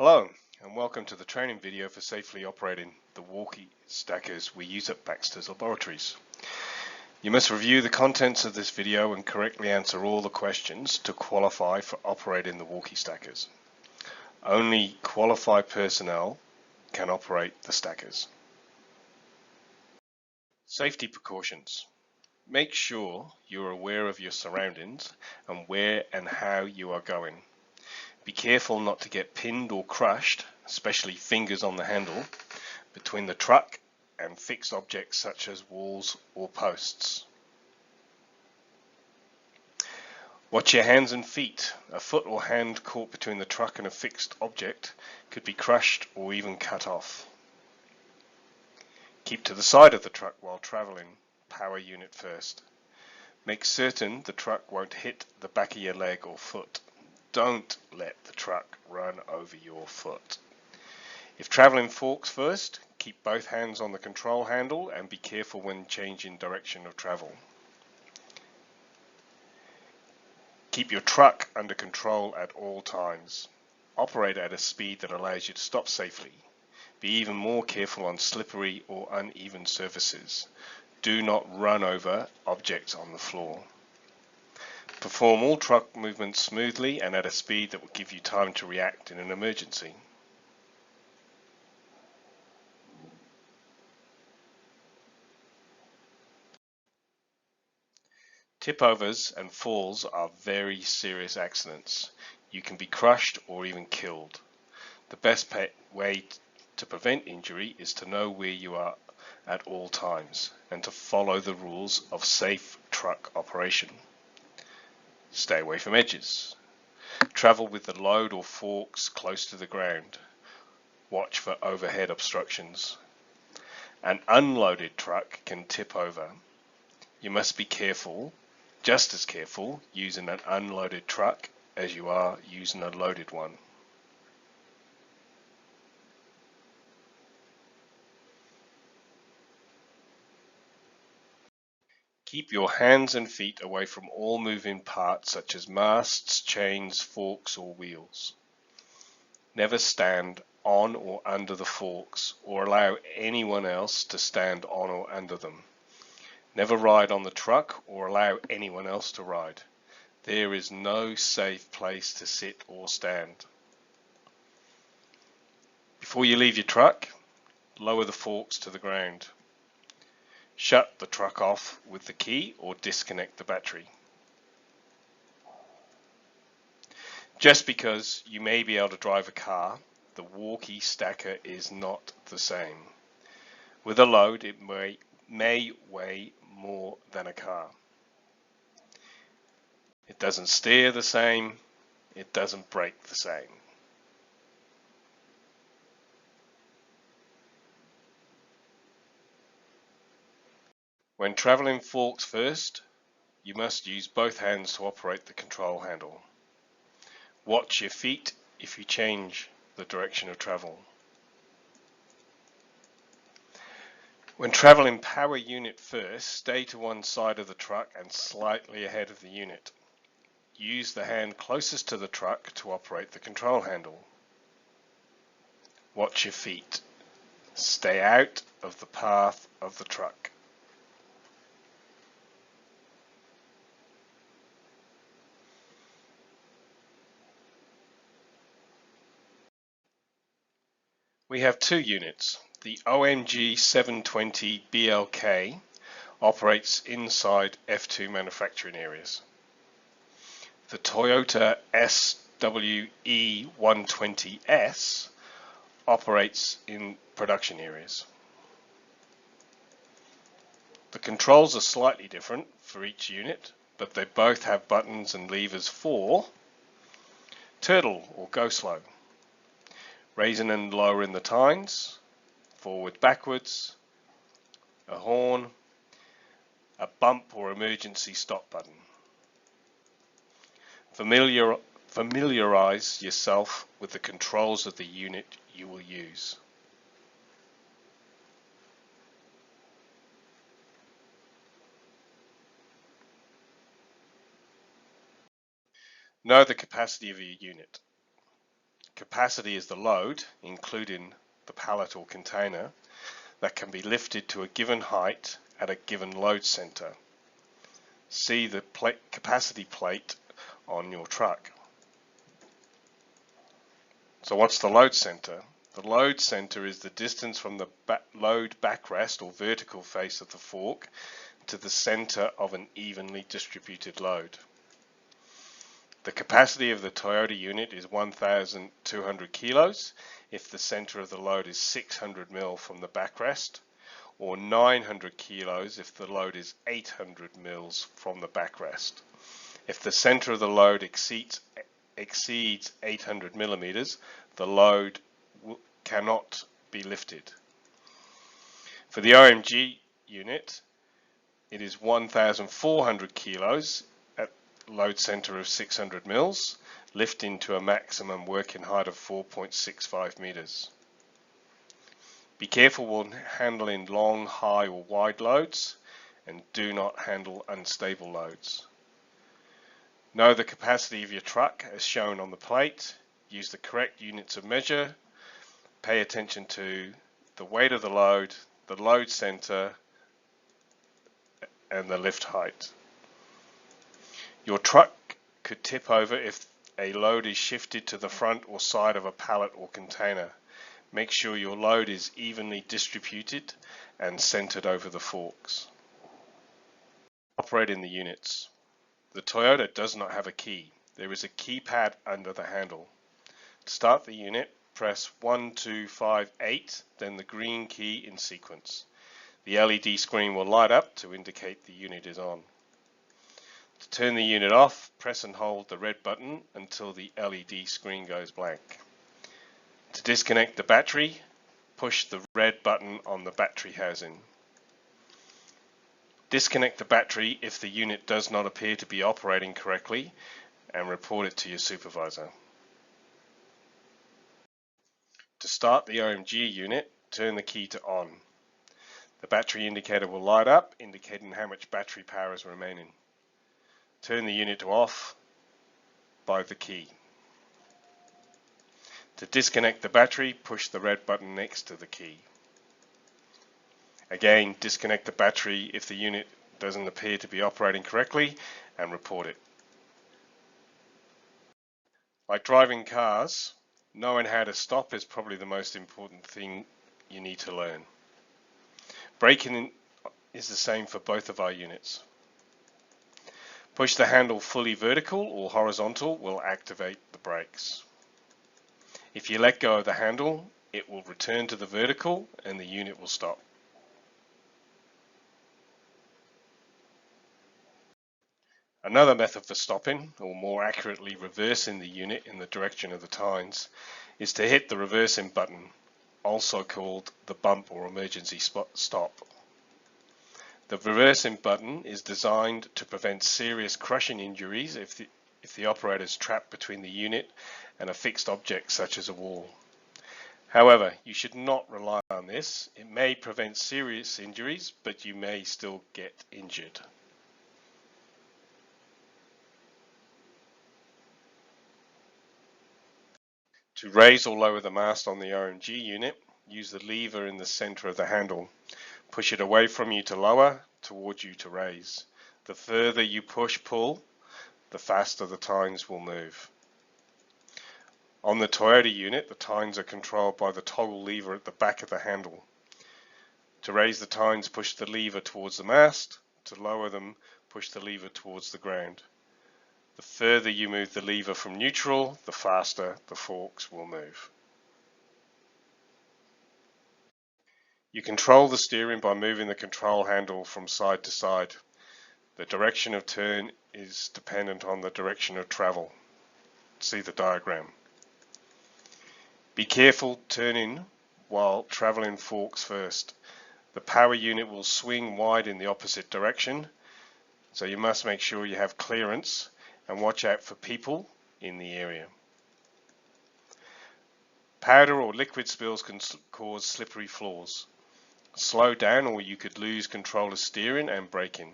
Hello and welcome to the training video for safely operating the walkie stackers we use at Baxter's laboratories. You must review the contents of this video and correctly answer all the questions to qualify for operating the walkie stackers. Only qualified personnel can operate the stackers. Safety precautions. Make sure you are aware of your surroundings and where and how you are going. Be careful not to get pinned or crushed, especially fingers on the handle, between the truck and fixed objects such as walls or posts. Watch your hands and feet. A foot or hand caught between the truck and a fixed object could be crushed or even cut off. Keep to the side of the truck while traveling. Power unit first. Make certain the truck won't hit the back of your leg or foot. Don't let the truck run over your foot. If traveling forks first, keep both hands on the control handle and be careful when changing direction of travel. Keep your truck under control at all times. Operate at a speed that allows you to stop safely. Be even more careful on slippery or uneven surfaces. Do not run over objects on the floor. Perform all truck movements smoothly and at a speed that will give you time to react in an emergency. Tip-overs and falls are very serious accidents. You can be crushed or even killed. The best way to prevent injury is to know where you are at all times and to follow the rules of safe truck operation. Stay away from edges. Travel with the load or forks close to the ground. Watch for overhead obstructions. An unloaded truck can tip over. You must be careful, just as careful, using an unloaded truck as you are using a loaded one. Keep your hands and feet away from all moving parts such as masts, chains, forks or wheels. Never stand on or under the forks or allow anyone else to stand on or under them. Never ride on the truck or allow anyone else to ride. There is no safe place to sit or stand. Before you leave your truck, lower the forks to the ground. Shut the truck off with the key or disconnect the battery. Just because you may be able to drive a car, the walkie stacker is not the same. With a load, it may weigh more than a car. It doesn't steer the same, it doesn't brake the same. When traveling forks first, you must use both hands to operate the control handle. Watch your feet if you change the direction of travel. When traveling power unit first, stay to one side of the truck and slightly ahead of the unit. Use the hand closest to the truck to operate the control handle. Watch your feet. Stay out of the path of the truck. We have two units. The OMG 720 BLK operates inside F2 manufacturing areas. The Toyota SWE120S operates in production areas. The controls are slightly different for each unit, but they both have buttons and levers for turtle or go slow, raising and lowering the tines, forward backwards, a horn, a bump or emergency stop button. Familiarize yourself with the controls of the unit you will use. Know the capacity of your unit. Capacity is the load, including the pallet or container, that can be lifted to a given height at a given load center. See the capacity plate on your truck. So what's the load center? The load center is the distance from the load backrest or vertical face of the fork to the center of an evenly distributed load. The capacity of the Toyota unit is 1,200 kilos if the center of the load is 600 mil from the backrest, or 900 kilos if the load is 800 mils from the backrest. If the center of the load exceeds 800 millimeters, the load cannot be lifted. For the OMG unit, it is 1,400 kilos at load center of 600 mils, lifting to a maximum working height of 4.65 meters. Be careful when handling long, high or wide loads, and do not handle unstable loads. Know the capacity of your truck as shown on the plate. Use the correct units of measure. Pay attention to the weight of the load center, and the lift height. Your truck could tip over if a load is shifted to the front or side of a pallet or container. Make sure your load is evenly distributed and centered over the forks. Operating the units. The Toyota does not have a key. There is a keypad under the handle. To start the unit, press 1, 2, 5, 8, then the green key in sequence. The LED screen will light up to indicate the unit is on. To turn the unit off, press and hold the red button until the LED screen goes blank. To disconnect the battery, push the red button on the battery housing. Disconnect the battery if the unit does not appear to be operating correctly and report it to your supervisor. To start the OMG unit, turn the key to on. The battery indicator will light up, indicating how much battery power is remaining. Turn the unit to off by the key. To disconnect the battery, push the red button next to the key. Again, disconnect the battery if the unit doesn't appear to be operating correctly and report it. Like driving cars, knowing how to stop is probably the most important thing you need to learn. Braking is the same for both of our units. Push the handle fully vertical or horizontal will activate the brakes. If you let go of the handle, it will return to the vertical and the unit will stop. Another method for stopping, or more accurately reversing the unit in the direction of the tines, is to hit the reversing button, also called the bump or emergency stop. The reversing button is designed to prevent serious crushing injuries if the operator is trapped between the unit and a fixed object such as a wall. However, you should not rely on this. It may prevent serious injuries, but you may still get injured. To raise or lower the mast on the OMG unit, use the lever in the center of the handle. Push it away from you to lower, towards you to raise. The further you pull, the faster the tines will move. On the Toyota unit, the tines are controlled by the toggle lever at the back of the handle. To raise the tines, push the lever towards the mast. To lower them, push the lever towards the ground. The further you move the lever from neutral, the faster the forks will move. You control the steering by moving the control handle from side to side. The direction of turn is dependent on the direction of travel. See the diagram. Be careful turning while traveling forks first. The power unit will swing wide in the opposite direction, so you must make sure you have clearance and watch out for people in the area. Powder or liquid spills can cause slippery floors. Slow down or you could lose control of steering and braking.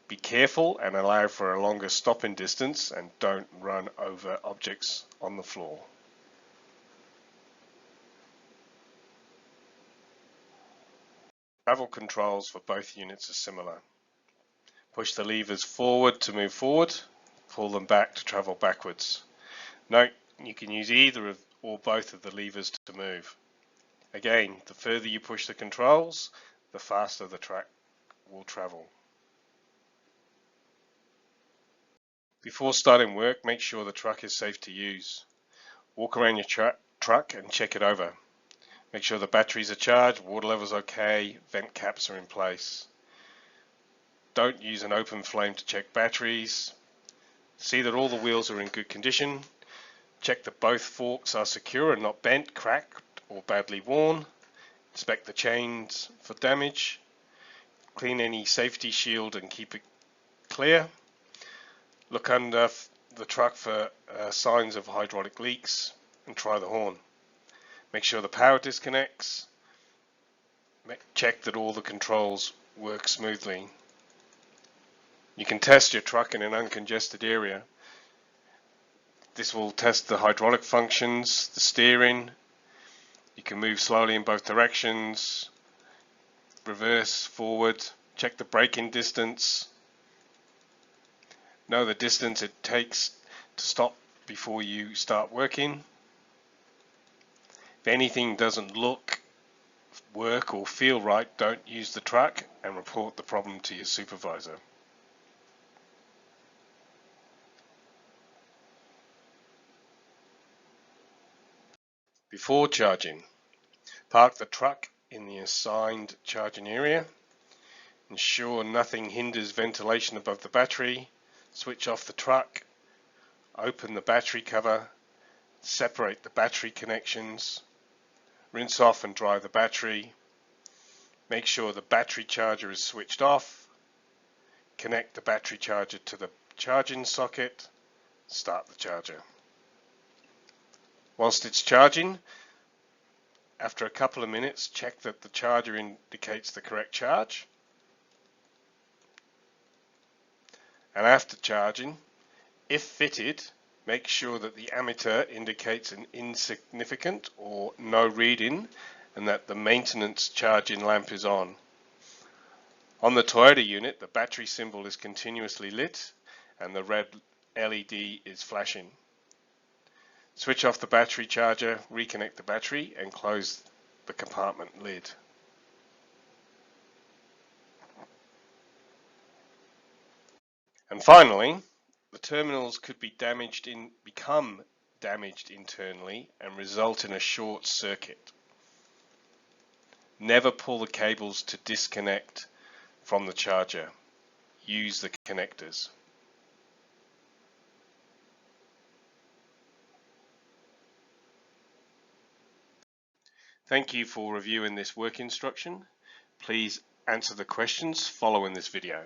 Be careful and allow for a longer stopping distance and don't run over objects on the floor. Travel controls for both units are similar. Push the levers forward to move forward, pull them back to travel backwards. Note, you can use either of or both of the levers to move. Again, the further you push the controls, the faster the track will travel. Before starting work, make sure the truck is safe to use. Walk around your truck and check it over. Make sure the batteries are charged, water levels okay, vent caps are in place. Don't use an open flame to check batteries. See that all the wheels are in good condition. Check that both forks are secure and not bent, cracked, or badly worn. Inspect the chains for damage. Clean any safety shield and keep it clear. Look under the truck for signs of hydraulic leaks and try the horn. Make sure the power disconnects. Check that all the controls work smoothly. You can test your truck in an uncongested area. This will test the hydraulic functions, the steering. You can move slowly in both directions, reverse, forward. Check the braking distance. Know the distance it takes to stop before you start working. If anything doesn't work or feel right, don't use the truck and report the problem to your supervisor. Before charging, park the truck in the assigned charging area. Ensure nothing hinders ventilation above the battery. Switch off the truck. Open the battery cover. Separate the battery connections. Rinse off and dry the battery. Make sure the battery charger is switched off. Connect the battery charger to the charging socket. Start the charger. Whilst it's charging, after a couple of minutes, check that the charger indicates the correct charge. And after charging, if fitted, make sure that the ammeter indicates an insignificant or no reading and that the maintenance charging lamp is on. On the Toyota unit, the battery symbol is continuously lit and the red LED is flashing. Switch off the battery charger, reconnect the battery and close the compartment lid. And finally, the terminals could become damaged internally and result in a short circuit. Never pull the cables to disconnect from the charger. Use the connectors. Thank you for reviewing this work instruction. Please answer the questions following this video.